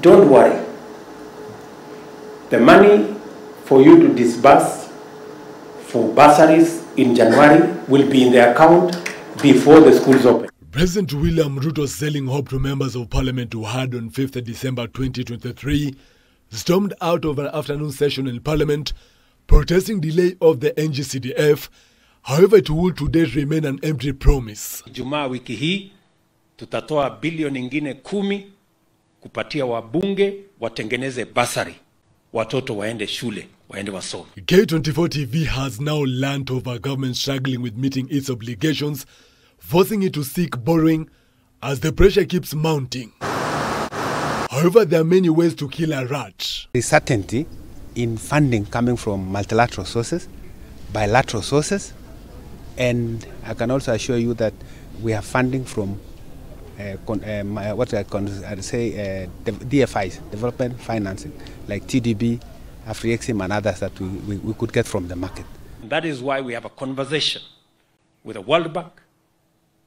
Don't worry. The money for you to disburse for bursaries in January will be in the account before the schools open. President William Ruto, selling hope to members of parliament who had on 5th December 2023 stormed out of an afternoon session in parliament protesting delay of the NG-CDF. However, it will today remain an empty promise. Ijumaa wiki hii tutatoa bilioni ingine 10 kupatia wabunge watengeneze basari, watoto waende shule, waende wasome. K24 TV has now learned of a government struggling with meeting its obligations, forcing it to seek borrowing as the pressure keeps mounting. However, there are many ways to kill a rat. The certainty in funding coming from multilateral sources, bilateral sources, and I can also assure you that we have funding from DFIs, development financing, like TDB, AfriExim and others that we could get from the market. That is why we have a conversation with the World Bank,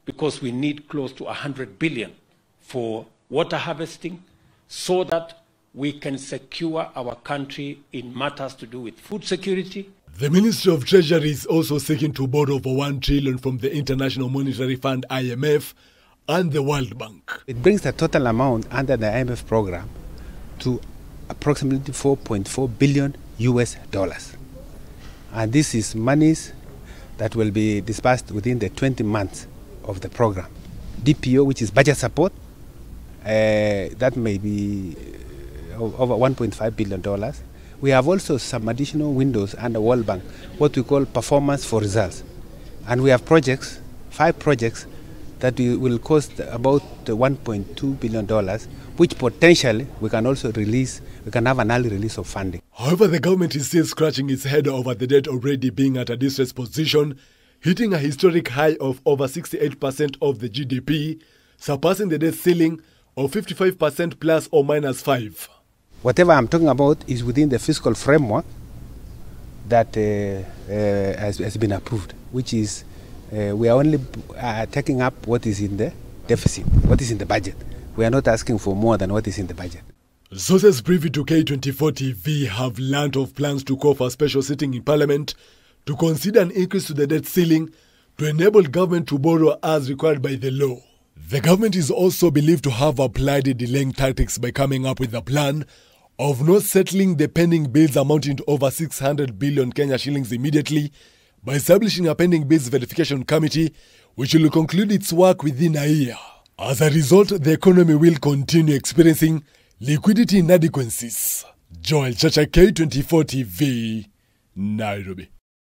because we need close to 100 billion for water harvesting so that we can secure our country in matters to do with food security. The Ministry of Treasury is also seeking to borrow over 1 trillion from the International Monetary Fund, IMF, and the World Bank. It brings the total amount under the IMF program to approximately $4.4 billion US. And this is monies that will be disbursed within the 20 months of the program. DPO, which is budget support, that may be over $1.5 billion. We have also some additional windows under World Bank, what we call performance for results. And we have projects, 5 projects, that will cost about $1.2 billion, which potentially we can also release, we can have an early release of funding. However, the government is still scratching its head over the debt already being at a distressed position, hitting a historic high of over 68% of the GDP, surpassing the debt ceiling of 55% plus or minus 5. Whatever I'm talking about is within the fiscal framework that has been approved, which is we are only taking up what is in the deficit, what is in the budget. We are not asking for more than what is in the budget. Sources privy to K24 TV have learned of plans to call for a special sitting in Parliament to consider an increase to the debt ceiling to enable government to borrow as required by the law. The government is also believed to have applied delaying tactics by coming up with a plan of not settling the pending bills amounting to over 600 billion Kenya shillings immediately by establishing a pending bills verification committee which will conclude its work within a year. As a result, the economy will continue experiencing liquidity inadequacies. Joel Chacha, K24 TV, Nairobi.